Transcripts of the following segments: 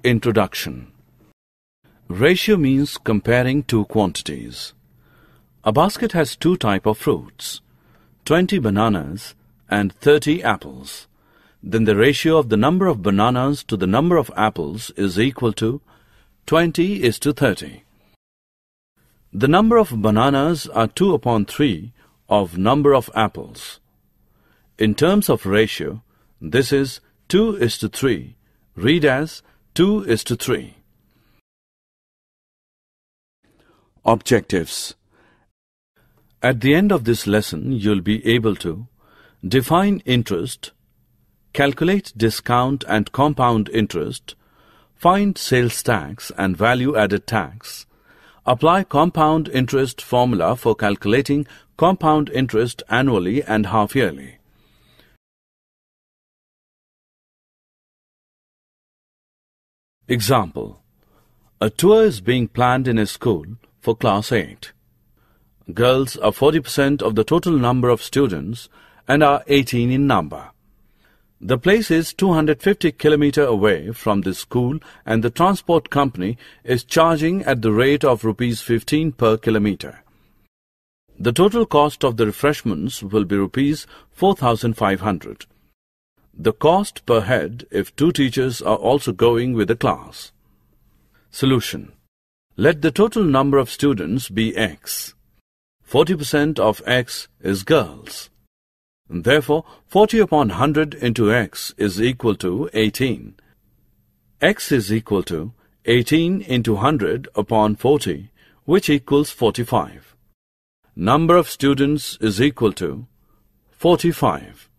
Introduction. Ratio means comparing two quantities. A basket has two types of fruits, 20 bananas and 30 apples. Then the ratio of the number of bananas to the number of apples is equal to 20:30. The number of bananas are 2 upon 3 of number of apples. In terms of ratio, this is 2:3. Read as 2:3. Objectives. At the end of this lesson, you'll be able to define interest, calculate discount and compound interest, find sales tax and value-added tax, apply compound interest formula for calculating compound interest annually and half-yearly. Example. A tour is being planned in a school for Class 8. Girls are 40% of the total number of students and are 18 in number. The place is 250 km away from the school and the transport company is charging at the rate of Rs 15 per kilometer. The total cost of the refreshments will be Rs 4,500. The cost per head if 2 teachers are also going with the class. Solution. Let the total number of students be X. 40% of X is girls. Therefore, 40 upon 100 into X is equal to 18. X is equal to 18 into 100 upon 40, which equals 45. Number of students is equal to 45.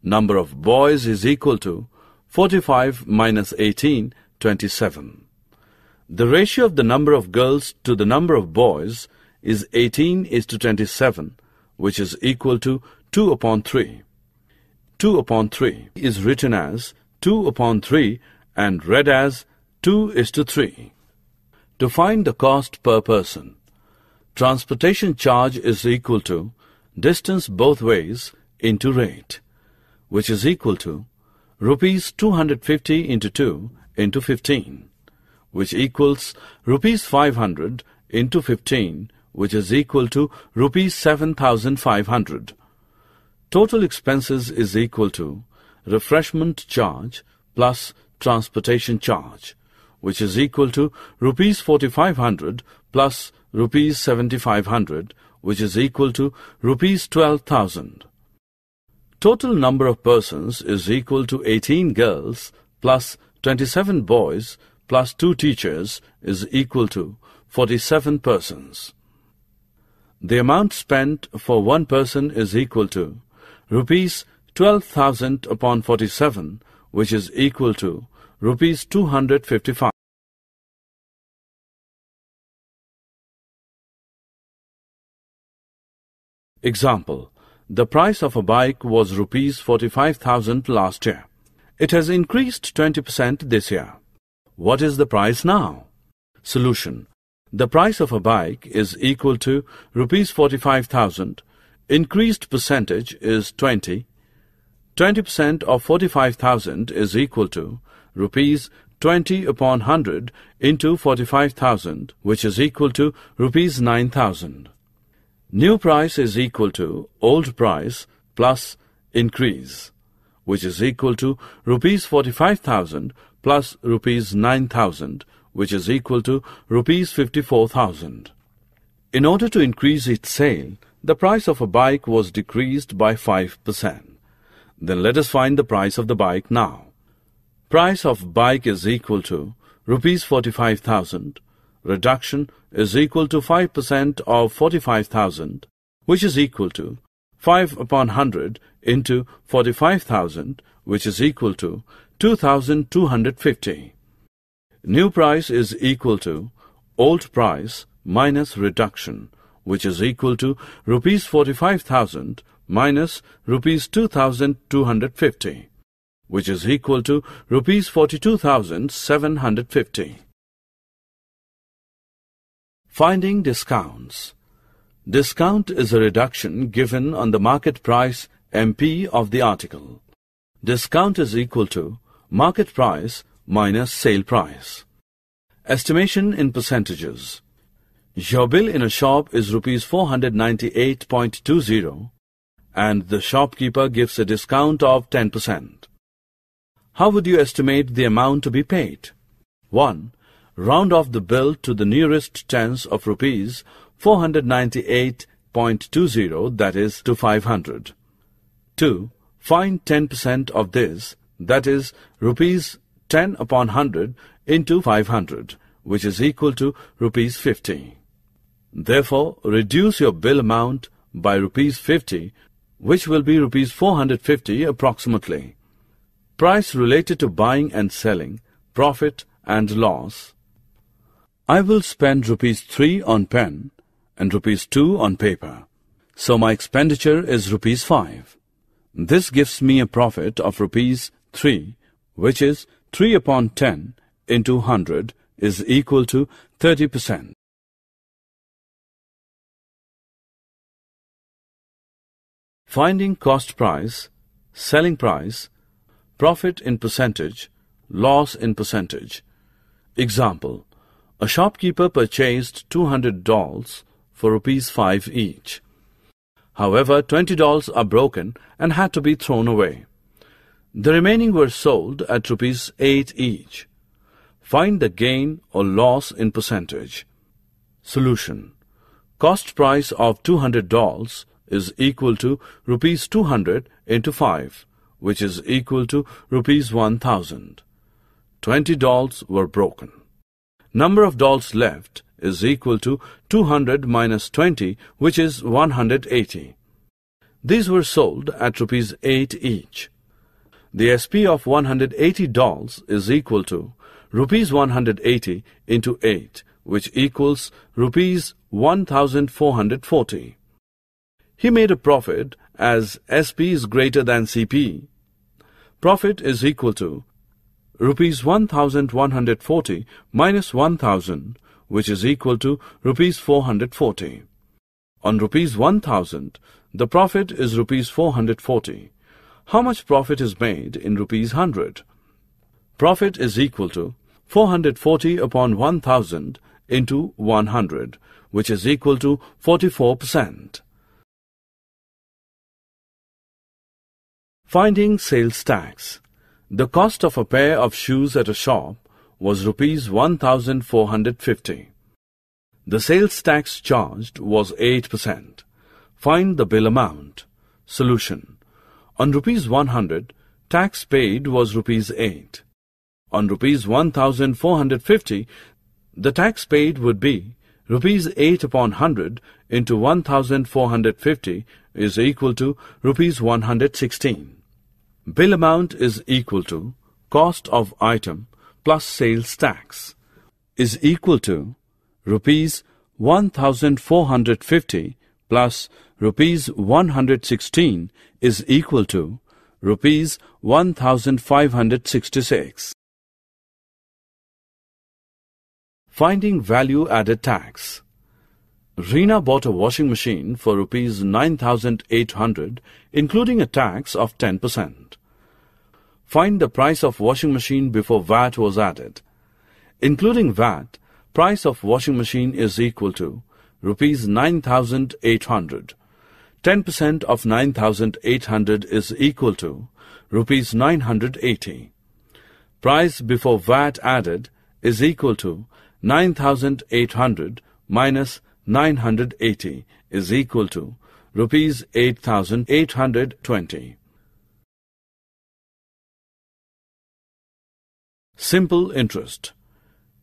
Number of boys is equal to 45 minus 18, 27. The ratio of the number of girls to the number of boys is 18:27, which is equal to 2 upon 3. 2 upon 3 is written as 2 upon 3 and read as 2:3. To find the cost per person, transportation charge is equal to distance both ways into rate, which is equal to Rs 250 into 2 into 15, which equals Rs 500 into 15, which is equal to Rs 7,500. Total expenses is equal to refreshment charge plus transportation charge, which is equal to Rs 4,500 plus Rs 7,500, which is equal to Rs 12,000. Total number of persons is equal to 18 girls plus 27 boys plus 2 teachers is equal to 47 persons. The amount spent for one person is equal to Rs 12,000 upon 47, which is equal to Rs 255. Example. The price of a bike was Rs 45,000 last year. It has increased 20% this year. What is the price now? Solution. The price of a bike is equal to Rs 45,000. Increased percentage is 20. 20% of 45,000 is equal to Rs 20 upon 100 into 45,000, which is equal to Rs 9,000. New price is equal to old price plus increase, which is equal to Rs 45,000 plus Rs 9,000, which is equal to Rs 54,000. In order to increase its sale, the price of a bike was decreased by 5%. Then let us find the price of the bike now. Price of bike is equal to Rs 45,000. Reduction is equal to 5% of 45,000, which is equal to 5 upon 100 into 45,000, which is equal to 2,250. New price is equal to old price minus reduction, which is equal to Rs 45,000 minus Rs 2,250, which is equal to Rs 42,750. Finding discounts. Discount is a reduction given on the market price MP of the article. Discount is equal to market price minus sale price. Estimation in percentages. Your bill in a shop is rupees 498.20 and the shopkeeper gives a discount of 10%. How would you estimate the amount to be paid? 1. Round off the bill to the nearest tens of rupees 498.20, that is to 500. 2. Find 10% of this, that is rupees 10 upon 100 into 500, which is equal to rupees 50. Therefore, reduce your bill amount by rupees 50, which will be rupees 450 approximately. Price related to buying and selling, profit and loss. I will spend rupees 3 on pen and rupees 2 on paper. So my expenditure is rupees 5. This gives me a profit of rupees 3, which is 3 upon 10 into 100 is equal to 30%. Finding cost price, selling price, profit in percentage, loss in percentage. Example, a shopkeeper purchased 200 dolls for rupees 5 each. However, 20 dolls are broken and had to be thrown away. The remaining were sold at rupees 8 each. Find the gain or loss in percentage. Solution. Cost price of 200 dolls is equal to rupees 200 into 5, which is equal to rupees 1000. 20 dolls were broken. Number of dolls left is equal to 200 minus 20, which is 180. These were sold at rupees 8 each. The SP of 180 dolls is equal to rupees 180 into 8, which equals rupees 1440. He made a profit as SP is greater than CP. Profit is equal to rupees 1140 minus 1000, which is equal to rupees 440. On rupees 1000, the profit is rupees 440. How much profit is made in rupees 100? Profit is equal to 440 upon 1000 into 100, which is equal to 44%. Finding sales tax. The cost of a pair of shoes at a shop was rupees 1450. The sales tax charged was 8%. Find the bill amount. Solution. On rupees 100, tax paid was rupees 8. On rupees 1450, the tax paid would be rupees 8 upon 100 into 1450 is equal to rupees 116. Bill amount is equal to cost of item plus sales tax is equal to rupees 1450 plus rupees 116 is equal to rupees 1566. Finding value added tax. Reena bought a washing machine for rupees 9,800, including a tax of 10%. Find the price of washing machine before VAT was added. Including VAT, price of washing machine is equal to rupees 9,800. 10% of 9,800 is equal to rupees 980. Price before VAT added is equal to 9,800 minus 980 is equal to rupees 8,820. Simple interest.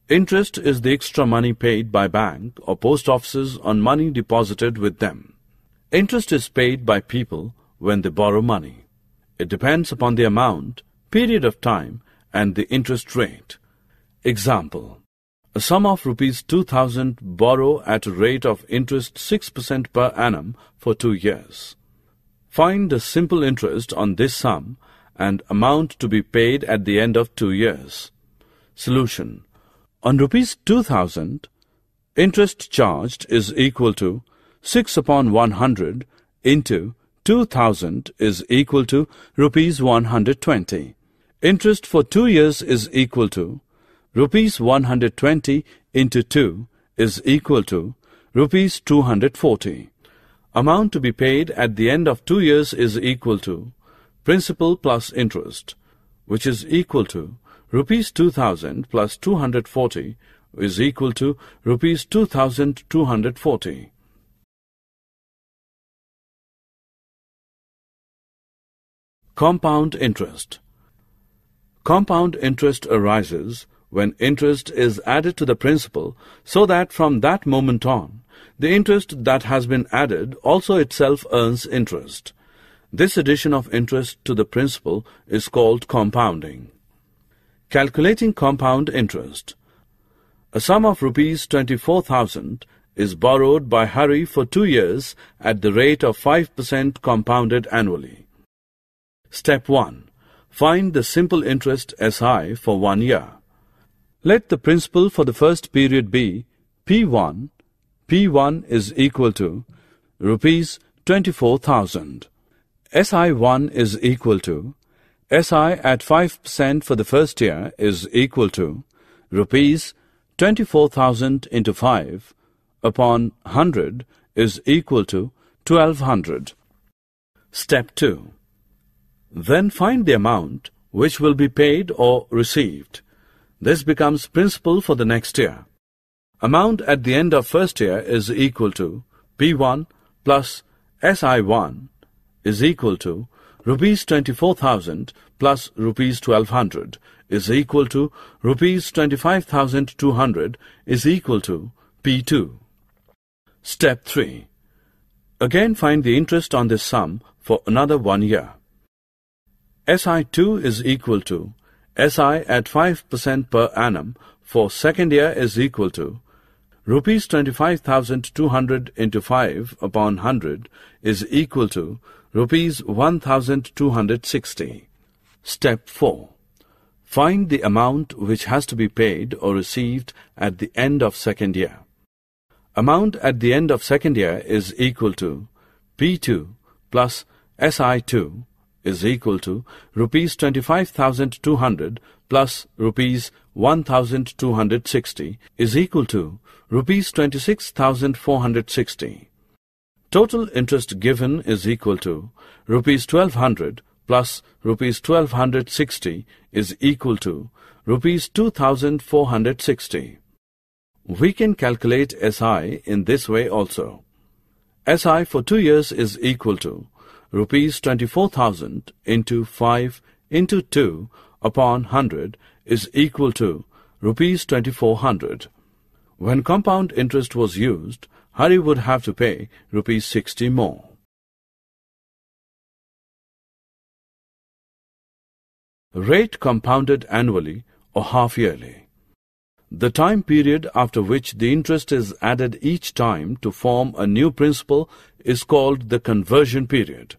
Interest is the extra money paid by bank or post offices on money deposited with them. Interest is paid by people when they borrow money. It depends upon the amount, period of time, and the interest rate. Example. A sum of rupees 2,000 borrow at a rate of interest 6% per annum for 2 years. Find the simple interest on this sum and amount to be paid at the end of 2 years. Solution. On rupees 2,000, interest charged is equal to 6 upon 100 into 2,000 is equal to rupees 120. Interest for 2 years is equal to rupees 120 into 2 is equal to rupees 240. Amount to be paid at the end of 2 years is equal to principal plus interest, which is equal to rupees 2000 plus 240 is equal to rupees 2240. Compound interest. Compound interest arises when interest is added to the principal so that from that moment on, the interest that has been added also itself earns interest. This addition of interest to the principal is called compounding. Calculating compound interest. A sum of rupees 24,000 is borrowed by Hari for 2 years at the rate of 5% compounded annually. Step 1. Find the simple interest SI for 1 year. Let the principal for the first period be P1. P1 is equal to rupees 24,000. SI1 is equal to SI at 5% for the first year is equal to rupees 24,000 into 5 upon 100 is equal to 1200. Step 2. Then find the amount which will be paid or received. This becomes principal for the next year. Amount at the end of first year is equal to P1 plus SI1 is equal to rupees 24,000 plus rupees 1200 is equal to rupees 25,200 is equal to P2. Step 3. Again find the interest on this sum for another 1 year. SI2 is equal to SI at 5% per annum for second year is equal to rupees 25,200 into 5 upon 100 is equal to rupees 1,260. Step 4. Find the amount which has to be paid or received at the end of second year. Amount at the end of second year is equal to P2 plus SI2 is equal to rupees 25,200 plus rupees 1,260 is equal to rupees 26,460. Total interest given is equal to rupees 1,200 plus rupees 1,260 is equal to rupees 2,460. We can calculate SI in this way also. SI for 2 years is equal to rupees 24,000 into 5 into 2 upon 100 is equal to rupees 2,400. When compound interest was used, Hari would have to pay rupees 60 more. Rate compounded annually or half-yearly. The time period after which the interest is added each time to form a new principal is called the conversion period.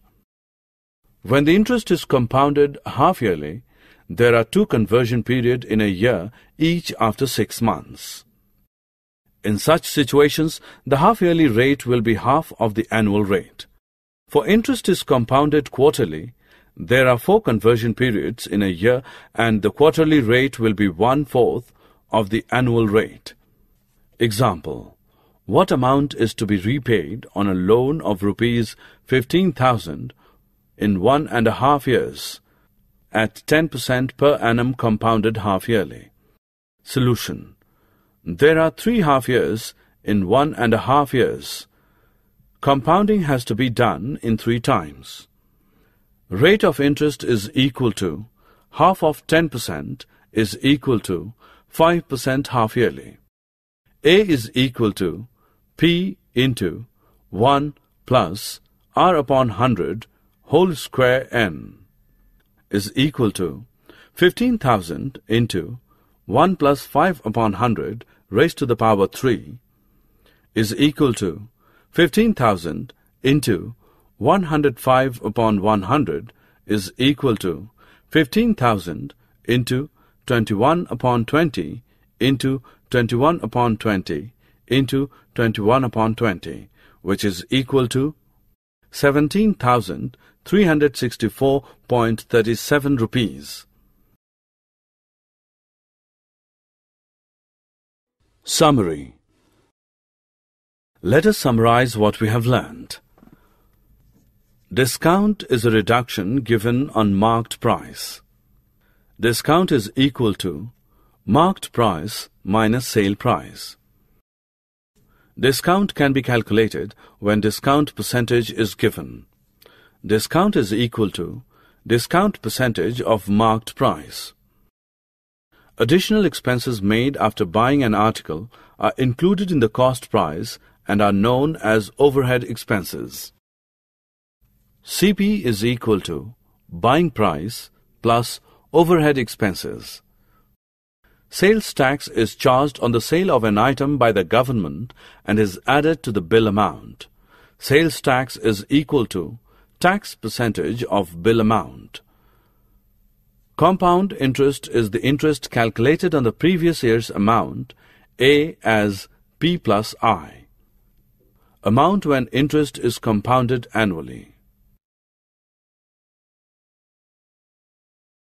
When the interest is compounded half-yearly, there are 2 conversion periods in a year, each after 6 months. In such situations, the half-yearly rate will be half of the annual rate. For interest is compounded quarterly, there are 4 conversion periods in a year and the quarterly rate will be 1/4 of the annual rate. Example: what amount is to be repaid on a loan of rupees 15,000 in 1.5 years at 10% per annum compounded half-yearly? Solution: there are 3 half-years in 1.5 years. Compounding has to be done in 3 times. Rate of interest is equal to half of 10% is equal to 5% half-yearly. A is equal to P into 1 plus R upon 100 whole square n is equal to 15,000 into 1 plus 5 upon 100 raised to the power 3 is equal to 15,000 into 105 upon 100 is equal to 15,000 into 21 upon 20 into 21 upon 20 into 21 upon 20, which is equal to 17,364.37 rupees. Summary. Let us summarize what we have learned. Discount is a reduction given on marked price. Discount is equal to marked price minus sale price. Discount can be calculated when discount percentage is given. Discount is equal to discount percentage of marked price. Additional expenses made after buying an article are included in the cost price and are known as overhead expenses. CP is equal to buying price plus overhead expenses. Sales tax is charged on the sale of an item by the government and is added to the bill amount. Sales tax is equal to tax percentage of bill amount. Compound interest is the interest calculated on the previous year's amount, A as P plus I. Amount when interest is compounded annually.